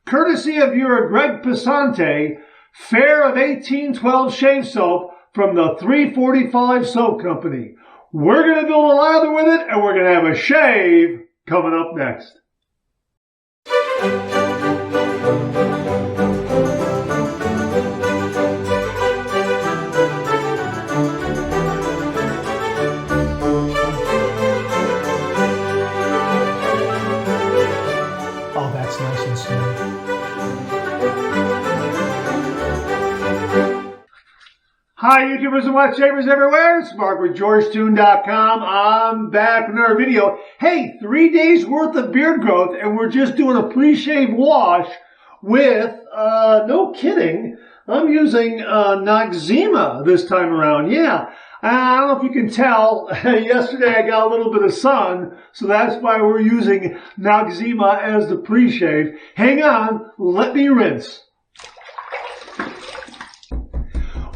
courtesy of your Greg Pesanti, Faire of 1812 shave soap from the 345 Soap Company. We're going to build a lather with it, and we're going to have a shave coming up next. Oh, that's nice and smooth. Hi, YouTubers and wet shavers everywhere. It's Mark with GeorgeToon.com. I'm back with another video. Hey, 3 days worth of beard growth, and we're just doing a pre-shave wash with, no kidding, I'm using Noxzema this time around. Yeah, I don't know if you can tell, yesterday I got a little bit of sun, so that's why we're using Noxzema as the pre-shave. Hang on, let me rinse.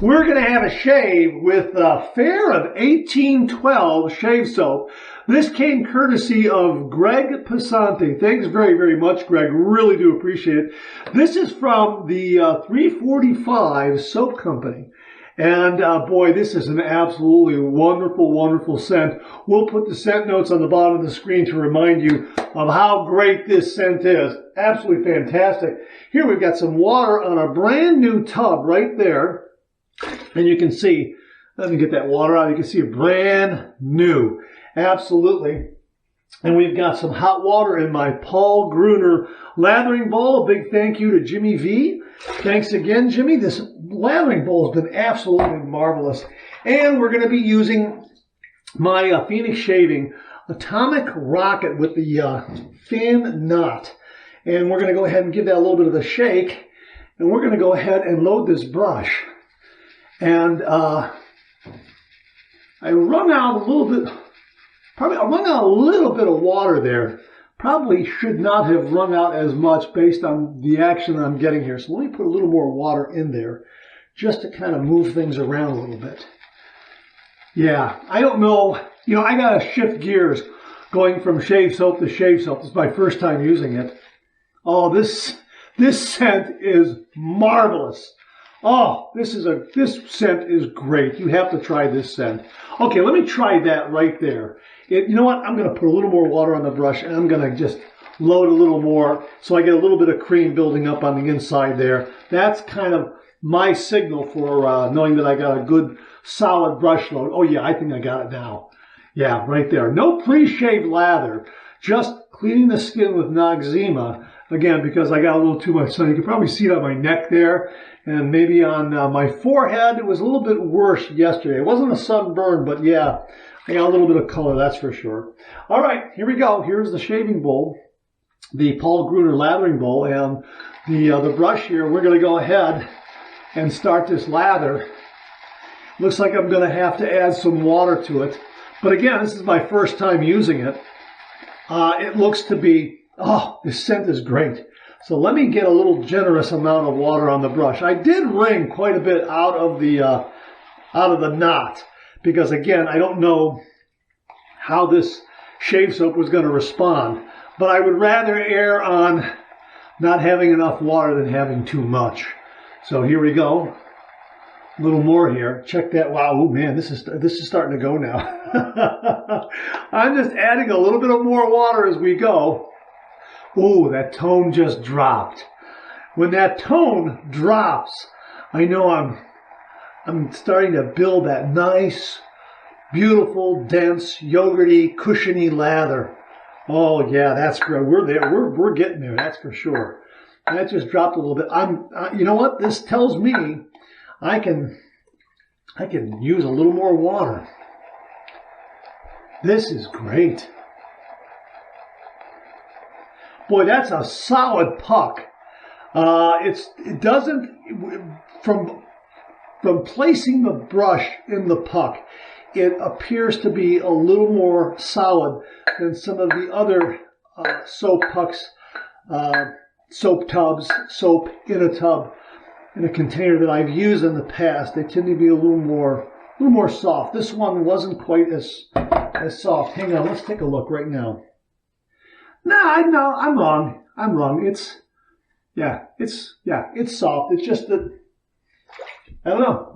We're going to have a shave with Faire of 1812 shave soap. This came courtesy of Greg Pesanti. Thanks very, very much, Greg. Really do appreciate it. This is from the 345 Soap Company. And boy, this is an absolutely wonderful, wonderful scent. We'll put the scent notes on the bottom of the screen to remind you of how great this scent is. Absolutely fantastic. Here we've got some water on a brand new tub right there. And you can see, let me get that water out, you can see brand new. Absolutely. And we've got some hot water in my Paul Gruner lathering bowl. A big thank you to Jimmy V. Thanks again, Jimmy. This lathering bowl has been absolutely marvelous. And we're going to be using my Phoenix Shaving Atomic Rocket with the fan knot. And we're going to go ahead and give that a little bit of a shake. And we're going to go ahead and load this brush. And I wrung out a little bit, I wrung out a little bit of water there. Probably should not have wrung out as much based on the action I'm getting here. So let me put a little more water in there just to kind of move things around a little bit. Yeah, I don't know. You know, I got to shift gears going from shave soap to shave soap. This is my first time using it. Oh, this scent is marvelous. Oh, this scent is great. You have to try this scent. Okay, let me try that right there. You know what? I'm going to put a little more water on the brush, and I'm going to just load a little more so I get a little bit of cream building up on the inside there. That's kind of my signal for knowing that I got a good solid brush load. Oh yeah, I think I got it now. Yeah, right there. No pre-shave lather, just cleaning the skin with Noxzema. Again, because I got a little too much sun. You can probably see it on my neck there. And maybe on my forehead. It was a little bit worse yesterday. It wasn't a sunburn, but yeah, I got a little bit of color, that's for sure. All right, here we go. Here's the shaving bowl, the Paul Gruner lathering bowl, and the brush here. We're going to go ahead and start this lather. Looks like I'm going to have to add some water to it. But again, this is my first time using it. It looks to be, oh, this scent is great. So let me get a little generous amount of water on the brush. I did wring quite a bit out of the knot because, again, I don't know how this shave soap was going to respond. But I would rather err on not having enough water than having too much. So here we go. A little more here. Check that. Wow, oh man, this is starting to go now. I'm just adding a little bit of more water as we go. Oh, that tone just dropped. When that tone drops, I know I'm starting to build that nice, beautiful, dense, yogurty, cushiony lather. Oh yeah, that's good. We're there. We're getting there. That's for sure. That just dropped a little bit. You know what? This tells me I can use a little more water. This is great. Boy, that's a solid puck. It doesn't, from placing the brush in the puck, it appears to be a little more solid than some of the other soap pucks, soap tubs, soap in a tub, in a container that I've used in the past. They tend to be a little more soft. This one wasn't quite as soft. Hang on, let's take a look right now. No, I'm wrong. it's soft. It's just that, I don't know.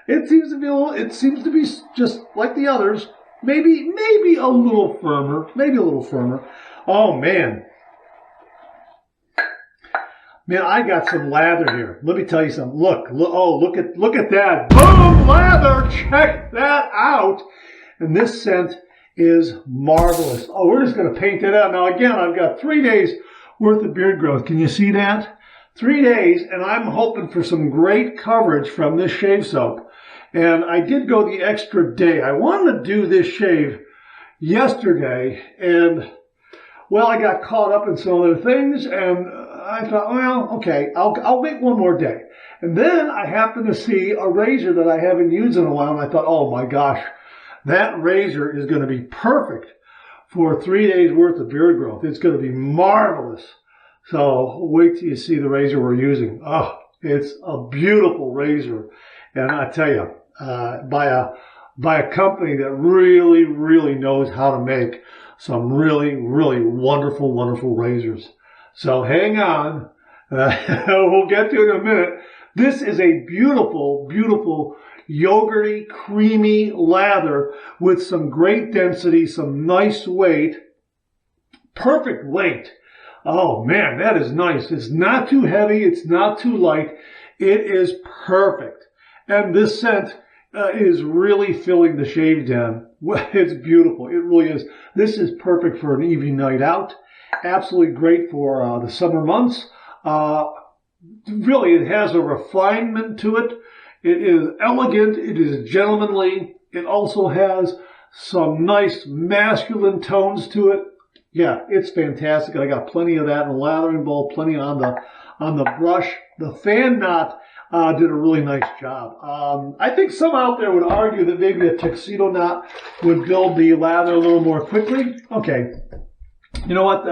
It seems to be just like the others. Maybe a little firmer. Oh man. Man, I got some lather here. Let me tell you something. Look at that. Boom, lather. Check that out. And this scent is marvelous. Oh, we're just going to paint it out. Now again, I've got 3 days worth of beard growth. Can you see that? 3 days, and I'm hoping for some great coverage from this shave soap. And I did go the extra day. I wanted to do this shave yesterday, and well, I got caught up in some other things, and I thought, well, okay, I'll wait one more day. And then I happened to see a razor that I haven't used in a while, and I thought, oh my gosh, that razor is going to be perfect for 3 days worth of beard growth. It's going to be marvelous. So wait till you see the razor we're using. Oh, it's a beautiful razor. And I tell you, by a company that really, really knows how to make some really, really wonderful razors. So hang on. We'll get to it in a minute. This is a beautiful yogurty, creamy lather with some great density, some nice weight. Perfect weight. Oh man, that is nice. It's not too heavy. It's not too light. It is perfect. And this scent is really filling the shave den. It's beautiful. It really is. This is perfect for an evening night out. Absolutely great for the summer months. Really, it has a refinement to it. It is elegant. It is gentlemanly. It also has some nice masculine tones to it. Yeah, it's fantastic. I got plenty of that in the lathering bowl, plenty on the brush. The fan knot did a really nice job. I think some out there would argue that maybe a tuxedo knot would build the lather a little more quickly. Okay, you know what?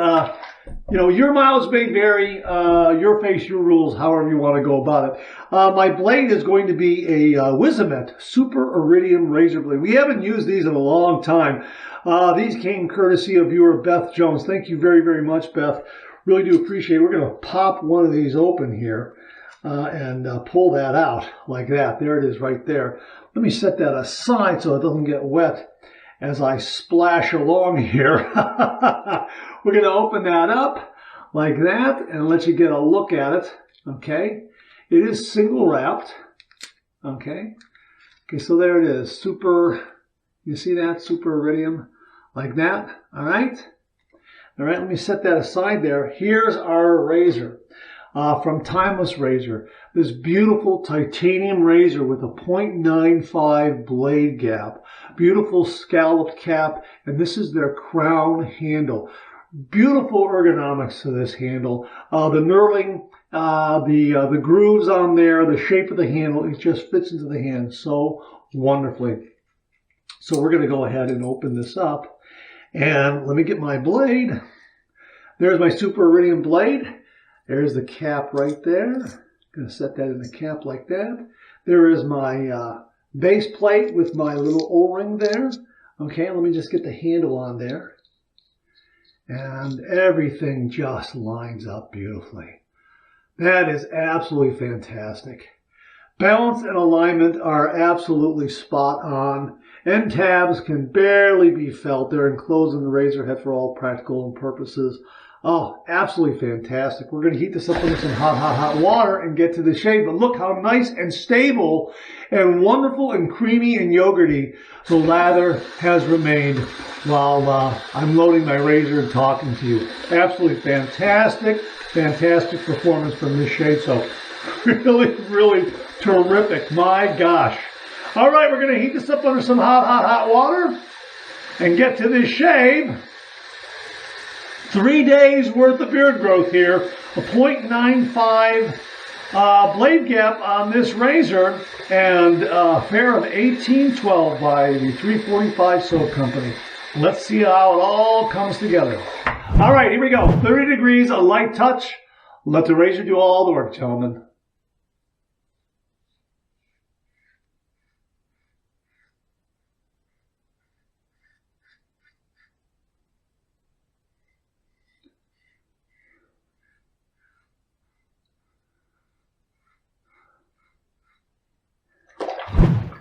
Your miles may vary. Your face, your rules, however you want to go about it. My blade is going to be a Wizamet Super Iridium razor blade. We haven't used these in a long time. These came courtesy of viewer Beth Jones. Thank you very much, Beth. Really do appreciate it. We're going to pop one of these open here and pull that out like that. There it is right there. Let me set that aside so it doesn't get wet as I splash along here. We're going to open that up like that and let you get a look at it. Okay. It is single wrapped. Okay. Okay, so there it is. Super, you see that? Super Iridium. Like that. All right. All right, let me set that aside there. Here's our razor from Timeless Razor. This beautiful titanium razor with a 0.95 blade gap. Beautiful scalloped cap, and this is their crown handle. Beautiful ergonomics to this handle. The knurling, the grooves on there, the shape of the handle, it just fits into the hand so wonderfully. So we're going to go ahead and open this up. And let me get my blade. There's my Super Iridium blade. There's the cap right there. Going to set that in the cap like that. There is my base plate with my little O-ring there. Okay, let me just get the handle on there. And everything just lines up beautifully. That is absolutely fantastic. Balance and alignment are absolutely spot on. End tabs can barely be felt. They're enclosed in the razor head for all practical purposes. Oh, absolutely fantastic. We're going to heat this up with some hot water and get to the shave. But look how nice and stable and wonderful and creamy and yogurty the lather has remained while I'm loading my razor and talking to you. Absolutely fantastic performance from this shave soap. Really terrific. My gosh. All right, we're going to heat this up under some hot water and get to this shave. 3 days worth of beard growth here. A 0.95 blade gap on this razor, and Faire of 1812 by the 345 Soap Company. Let's see how it all comes together. All right, here we go. 30 degrees, a light touch. Let the razor do all the work, gentlemen.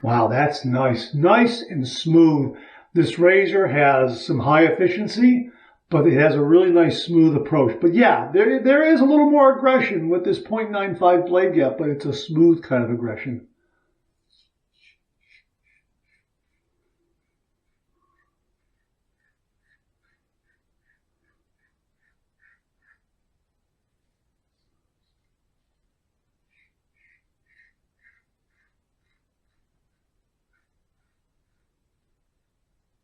Wow, that's nice. Nice and smooth. This razor has some high efficiency, but it has a really nice smooth approach. But yeah, there is a little more aggression with this 0.95 blade gap, but it's a smooth kind of aggression.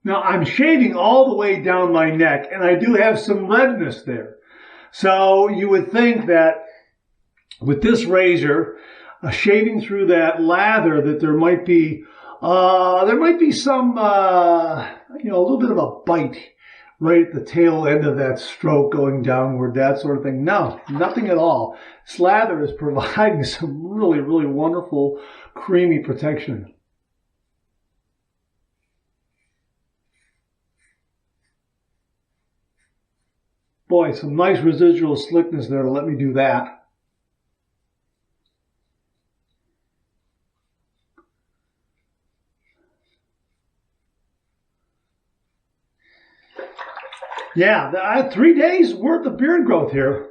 Now, I'm shaving all the way down my neck, and I do have some redness there. So you would think that with this razor, shaving through that lather, that there might be some, you know, a little bit of a bite right at the tail end of that stroke going downward, that sort of thing. No, nothing at all. This lather is providing some really, really wonderful, creamy protection. Boy, some nice residual slickness there to let me do that. Yeah, I had 3 days worth of beard growth here.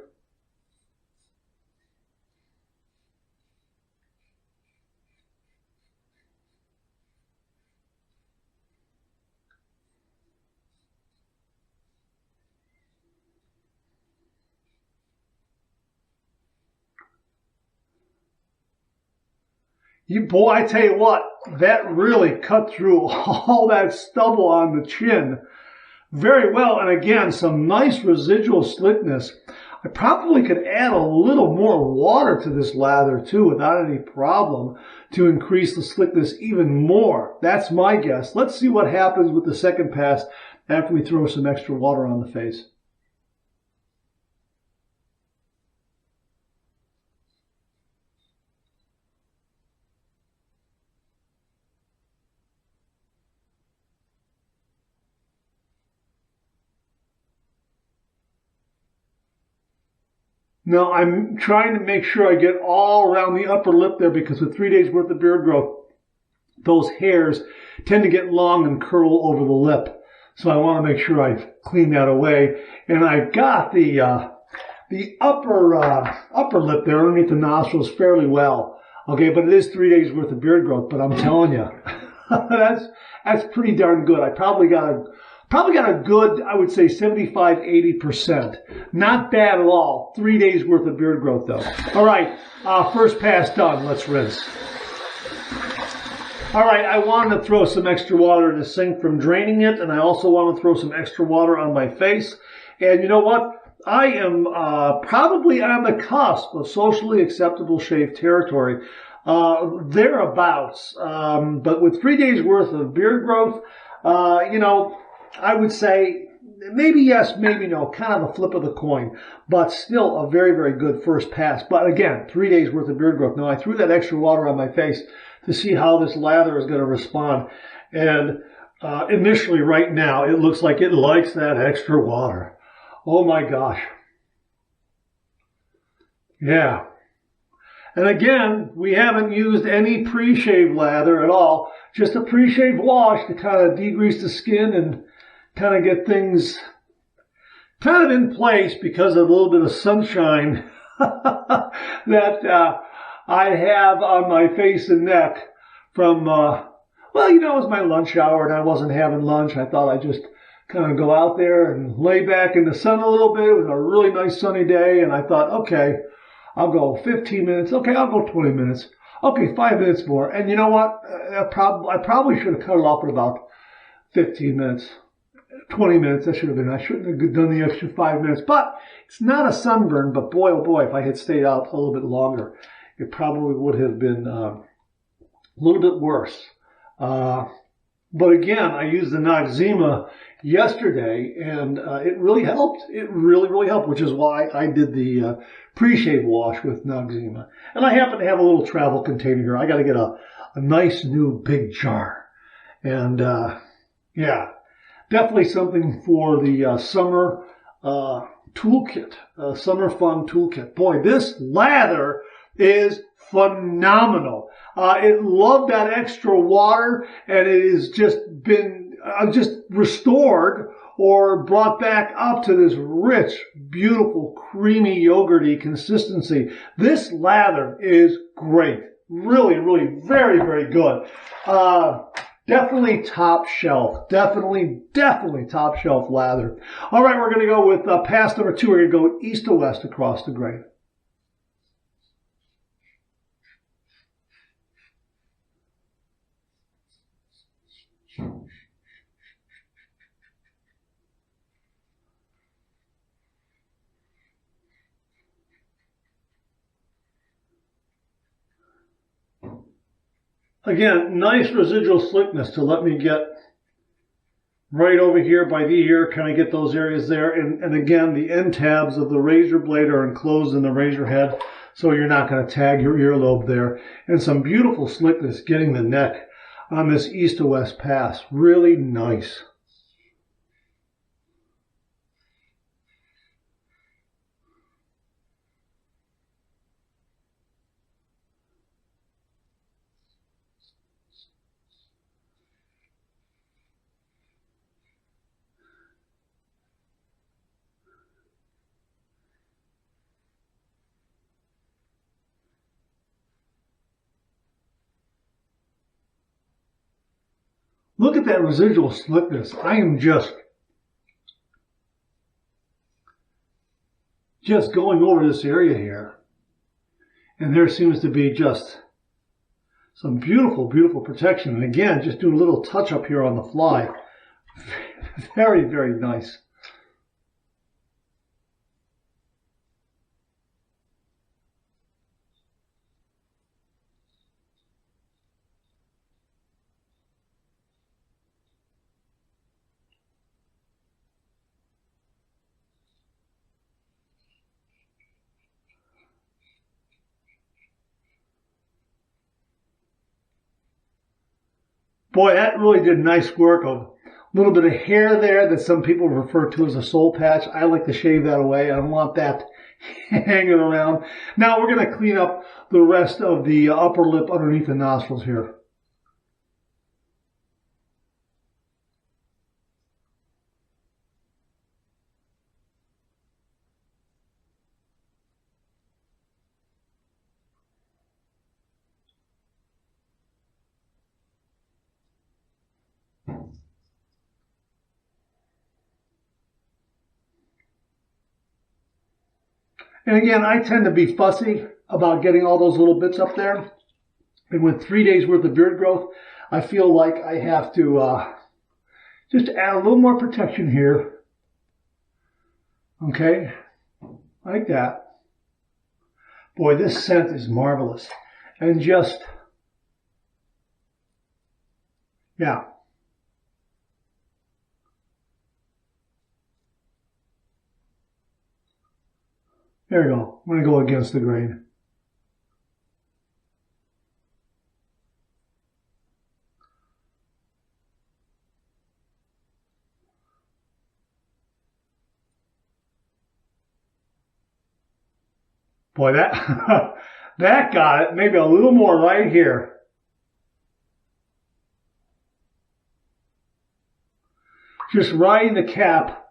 Boy, I tell you what, that really cut through all that stubble on the chin very well. And again, some nice residual slickness. I probably could add a little more water to this lather too without any problem to increase the slickness even more. That's my guess. Let's see what happens with the second pass after we throw some extra water on the face. Now, I'm trying to make sure I get all around the upper lip there because with 3 days worth of beard growth, those hairs tend to get long and curl over the lip. So I want to make sure I clean that away. And I've got the upper lip there underneath the nostrils fairly well. Okay, but it is 3 days worth of beard growth. But I'm telling you, that's pretty darn good. I probably got a good, I would say 75, 80%. Not bad at all. 3 days worth of beard growth though. All right, first pass done. Let's rinse. All right, I wanted to throw some extra water in the sink from draining it, and I also want to throw some extra water on my face. And you know what? I am probably on the cusp of socially acceptable shave territory. Thereabouts. But with 3 days worth of beard growth, you know, I would say maybe yes, maybe no, kind of a flip of the coin, but still a very, very good first pass. But again, 3 days worth of beard growth. Now, I threw that extra water on my face to see how this lather is going to respond. And initially right now, it looks like it likes that extra water. Oh my gosh. Yeah. And again, we haven't used any pre-shave lather at all, just a pre-shave wash to kind of degrease the skin and kind of get things kind of in place because of a little bit of sunshine that I have on my face and neck from, well, you know, it was my lunch hour and I wasn't having lunch. I thought I'd just kind of go out there and lay back in the sun a little bit. It was a really nice sunny day and I thought, okay, I'll go 15 minutes. Okay, I'll go 20 minutes. Okay, 5 minutes more. And you know what? I probably should have cut it off at about 15 minutes. 20 minutes, that should have been. I shouldn't have done the extra 5 minutes. But it's not a sunburn, but boy, oh boy, if I had stayed out a little bit longer, it probably would have been a little bit worse. But again, I used the Noxzema yesterday, and it really helped. It really, really helped, which is why I did the pre-shave wash with Noxzema. And I happen to have a little travel container here. I got to get a nice new big jar. And yeah, definitely something for the summer toolkit, summer fun toolkit. Boy, this lather is phenomenal. It loved that extra water, and it has just been just restored or brought back up to this rich, beautiful, creamy, yogurty consistency. This lather is great. Really, really very, very good. Definitely top shelf. Definitely top shelf lather. All right, we're going to go with pass number 2. We're going to go east to west across the grain. Again, nice residual slickness to let me get right over here by the ear, kind of get those areas there. And again, the end tabs of the razor blade are enclosed in the razor head, so you're not going to tag your earlobe there. And some beautiful slickness getting the neck on this east to west pass. Really nice. Look at that residual slickness. I am just going over this area here. And there seems to be just some beautiful, beautiful protection. And again, just doing a little touch up here on the fly. Very, very nice. Boy, that really did nice work of a little bit of hair there that some people refer to as a soul patch. I like to shave that away. I don't want that hanging around. Now we're going to clean up the rest of the upper lip underneath the nostrils here. And again, I tend to be fussy about getting all those little bits up there. And with 3 days worth of beard growth, I feel like I have to just add a little more protection here. Okay, like that. Boy, this scent is marvelous. And just, yeah. There we go. I'm going to go against the grain. Boy, that that got it. Maybe a little more right here. Just right in the cap.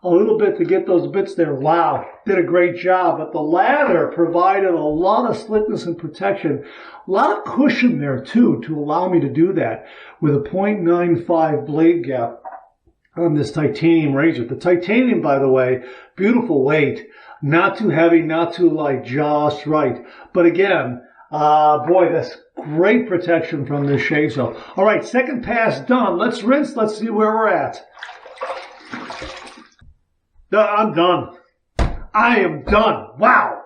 A little bit to get those bits there. Wow, did a great job. But the lather provided a lot of slickness and protection. A lot of cushion there too to allow me to do that with a 0.95 blade gap on this titanium razor. The titanium, by the way, beautiful weight. Not too heavy, not too light, just right. But again, boy, that's great protection from this shave soap. All right, second pass done. Let's rinse. Let's see where we're at. I'm done. I am done. Wow.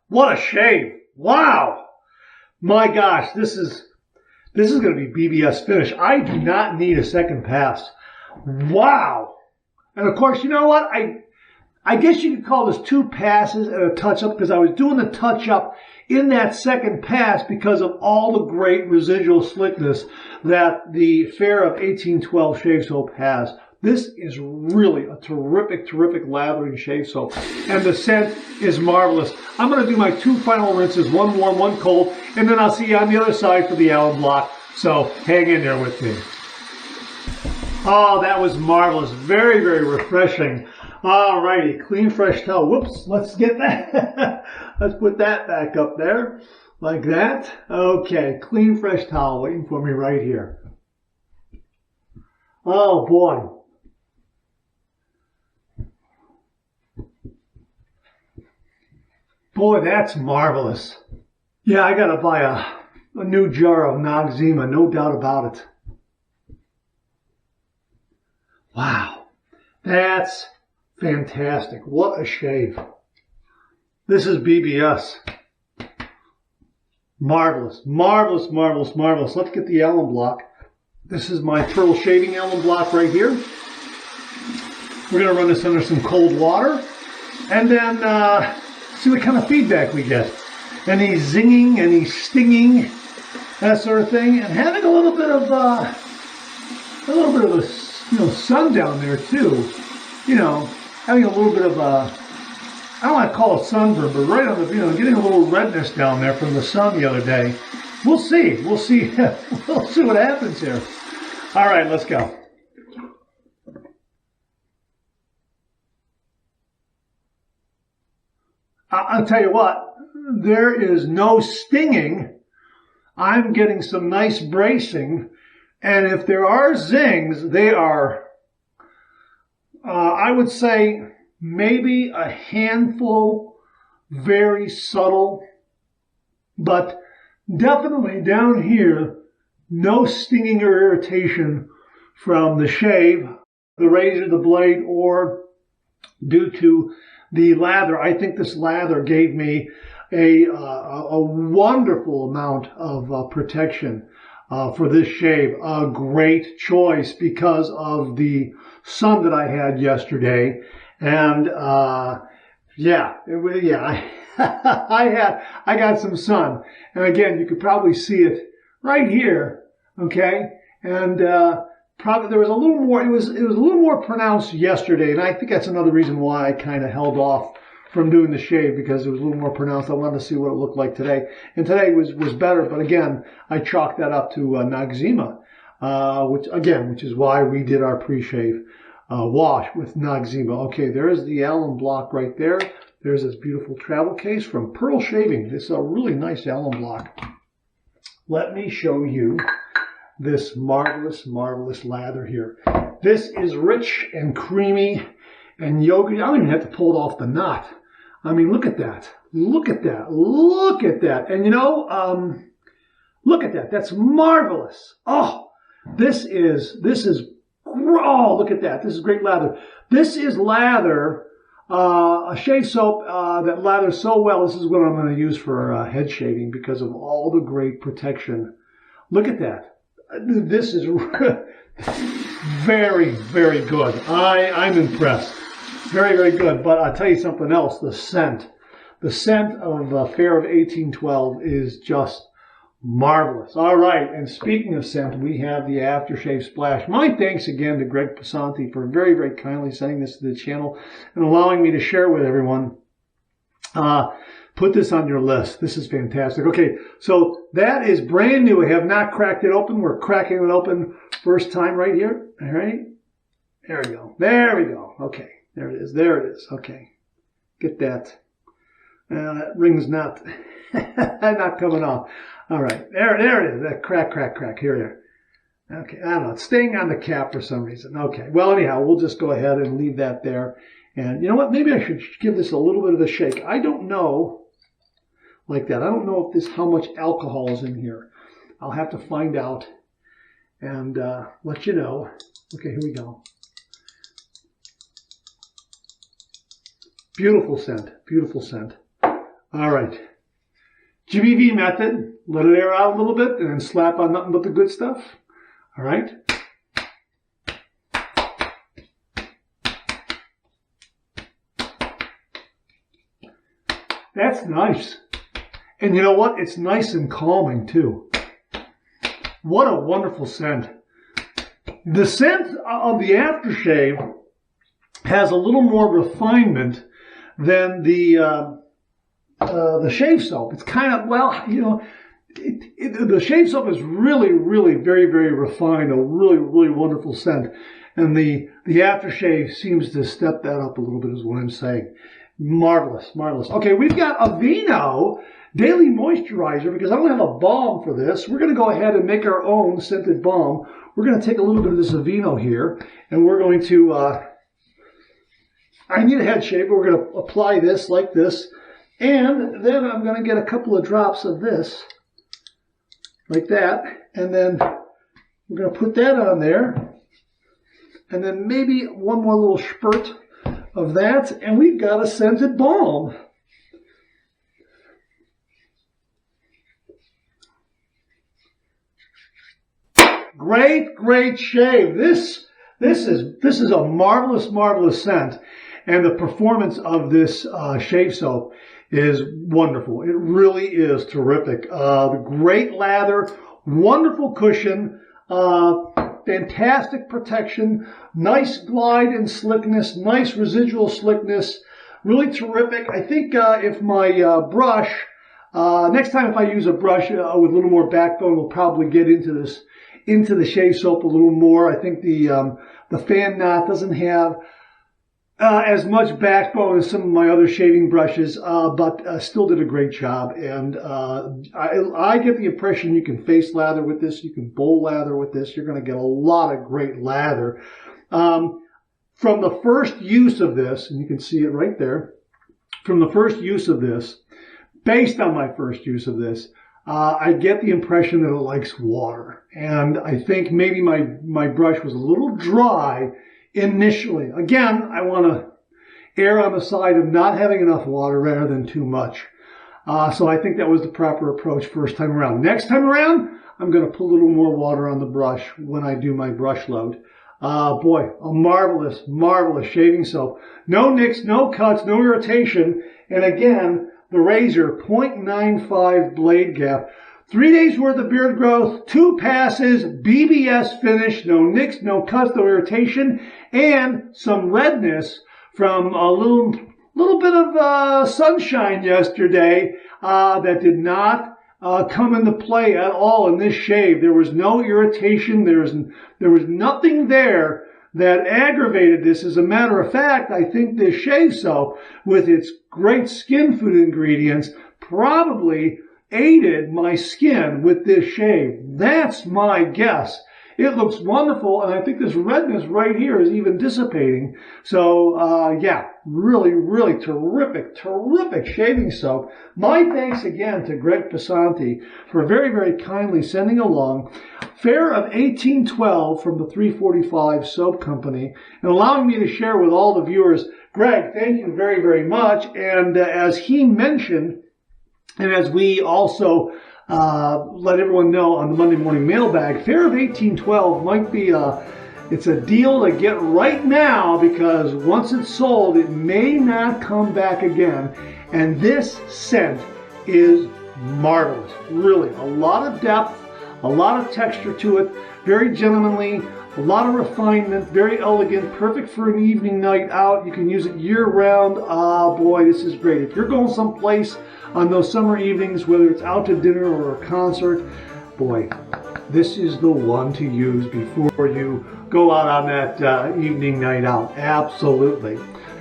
What a shave. Wow. My gosh, this is going to be BBS finish. I do not need a second pass. Wow. And of course, you know what? I guess you could call this 2 passes and a touch-up because I was doing the touch-up in that second pass because of all the great residual slickness that the Faire of 1812 shave soap has. This is really a terrific, terrific lathering shave soap. And the scent is marvelous. I'm going to do my 2 final rinses, one warm, one cold, and then I'll see you on the other side for the alum block. So hang in there with me. Oh, that was marvelous. Very, very refreshing. All righty, clean, fresh towel. Whoops, let's get that. Let's put that back up there like that. Okay, clean, fresh towel waiting for me right here. Oh, boy. Boy, that's marvelous. Yeah, I got to buy a new jar of Noxzema, no doubt about it. Wow, that's fantastic. What a shave. This is BBS. Marvelous, marvelous, marvelous, marvelous. Let's get the alum block. This is my pearl shaving alum block right here. We're going to run this under some cold water and then see what kind of feedback we get. Any zinging, any stinging, that sort of thing. And having a little bit of a sun down there too. You know, having a little bit of a, I don't want to call it sunburn, but right on the, getting a little redness down there from the sun the other day. We'll see. We'll see. We'll see what happens here. All right, let's go. I'll tell you what, there is no stinging. I'm getting some nice bracing. And if there are zings, they are, I would say, maybe a handful, very subtle. But definitely down here, no stinging or irritation from the shave, the razor, the blade, or due to the lather. I think this lather gave me a wonderful amount of protection for this shave. A great choice because of the sun that I had yesterday. And I got some sun. And again, you could probably see it right here. Okay. And probably there was a little more, it was a little more pronounced yesterday. And I think that's another reason why I kind of held off from doing the shave, because it was a little more pronounced. I wanted to see what it looked like today. And today was better. But again, I chalked that up to Noxzema, which is why we did our pre-shave wash with Noxzema. Okay, there's the alum block right there. There's this beautiful travel case from Pearl Shaving. This is a really nice alum block. Let me show you this marvelous, marvelous lather here. This is rich and creamy and yogurt. I don't even have to pull it off the knot. I mean, look at that. Look at that. Look at that. And look at that. That's marvelous. Oh, this is, oh, look at that. This is great lather. This is lather, a shave soap that lathers so well. This is what I'm going to use for head shaving because of all the great protection. Look at that. This is very, very good. I'm impressed. Very, very good. But I'll tell you something else. The scent of Faire of 1812 is just marvelous. All right. And speaking of scent, we have the Aftershave Splash. My thanks again to Greg Pesanti for very, very kindly sending this to the channel and allowing me to share with everyone. Put this on your list. This is fantastic. Okay, so that is brand new. I have not cracked it open. We're cracking it open first time right here. All right. There we go. There we go. Okay. There it is. There it is. Okay. Get that. That ring's not coming off. All right. There it is. That crack. Here. Okay. I don't know. It's staying on the cap for some reason. Okay. Well, anyhow, we'll just go ahead and leave that there. And you know what? Maybe I should give this a little bit of a shake. I don't know. Like that. I don't know if how much alcohol is in here. I'll have to find out and let you know. Okay, here we go. Beautiful scent. Beautiful scent. All right. GBV method. Let it air out a little bit and then slap on nothing but the good stuff. All right. That's nice. And you know what? It's nice and calming too. What a wonderful scent. The scent of the aftershave has a little more refinement than the shave soap. It's kind of, well, you know, the shave soap is really, really very, very refined, a really, really wonderful scent. And the aftershave seems to step that up a little bit is what I'm saying. Marvelous, marvelous. Okay, we've got Aveeno Daily Moisturizer because I don't have a balm for this. We're going to go ahead and make our own scented balm. We're going to take a little bit of this Aveeno here, and we're going to, I need a head shave, but we're going to apply this like this. And then I'm going to get a couple of drops of this, like that. And then we're going to put that on there. And then maybe one more little spurt of that. And we've got a scented balm. Great, great shave. This is a marvelous, marvelous scent. And the performance of this shave soap is wonderful. It really is terrific. The great lather, wonderful cushion, fantastic protection, nice glide and slickness, nice residual slickness, really terrific. I think if my brush, next time if I use a brush with a little more backbone, we'll probably get into the shave soap a little more. I think the fan knot doesn't have as much backbone as some of my other shaving brushes, but still did a great job. And I get the impression you can face lather with this, you can bowl lather with this. You're going to get a lot of great lather. From the first use of this, and you can see it right there, from the first use of this, based on my first use of this, I get the impression that it likes water. And I think maybe my brush was a little dry initially. Again, I want to err on the side of not having enough water rather than too much. So I think that was the proper approach first time around. Next time around, I'm going to put a little more water on the brush when I do my brush load. Boy, a marvelous, marvelous shaving soap. No nicks, no cuts, no irritation. And again, the razor, 0.95 blade gap. 3 days worth of beard growth, 2 passes, BBS finish, no nicks, no cuts, no irritation, and some redness from a little bit of sunshine yesterday that did not come into play at all in this shave. There was no irritation. There was nothing there that aggravated this. As a matter of fact, I think this shave soap, with its great skin food ingredients, probably aided my skin with this shave. That's my guess. It looks wonderful, and I think this redness right here is even dissipating. So, yeah, really, really terrific, terrific shaving soap. My thanks again to Greg Pesanti for very, very kindly sending along Faire of 1812 from the 345 Soap Company and allowing me to share with all the viewers. Greg, thank you very, very much. And as he mentioned, and as we also let everyone know on the Monday morning mailbag, Faire of 1812 might be it's a deal to get right now, because once it's sold, it may not come back again. And this scent is marvelous. Really, a lot of depth, a lot of texture to it, very gentlemanly, a lot of refinement, very elegant, perfect for an evening night out. You can use it year round. Boy, this is great. If you're going someplace on those summer evenings, whether it's out to dinner or a concert, boy, this is the one to use before you go out on that evening night out. Absolutely.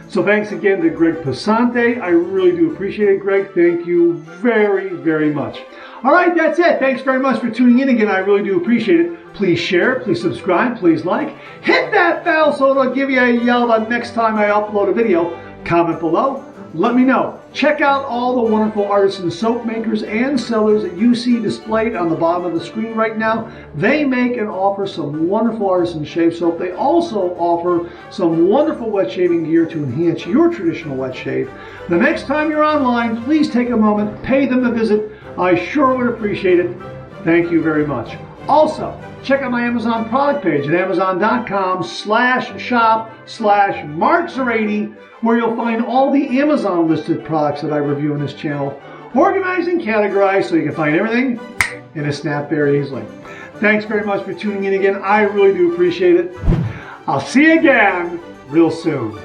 So thanks again to Greg Pesanti. I really do appreciate it, Greg. Thank you very, very much. All right, that's it. Thanks very much for tuning in again. I really do appreciate it. Please share, please subscribe, please like. Hit that bell so it'll give you a yell the next time I upload a video. Comment below. Let me know. Check out all the wonderful artisan soap makers and sellers that you see displayed on the bottom of the screen right now. They make and offer some wonderful artisan shave soap. They also offer some wonderful wet shaving gear to enhance your traditional wet shave. The next time you're online, please take a moment, pay them a visit. I sure would appreciate it. Thank you very much. Also, check out my Amazon product page at amazon.com/shop/Mark080, where you'll find all the Amazon listed products that I review on this channel, organized and categorized so you can find everything in a snap very easily. Thanks very much for tuning in again. I really do appreciate it. I'll see you again real soon.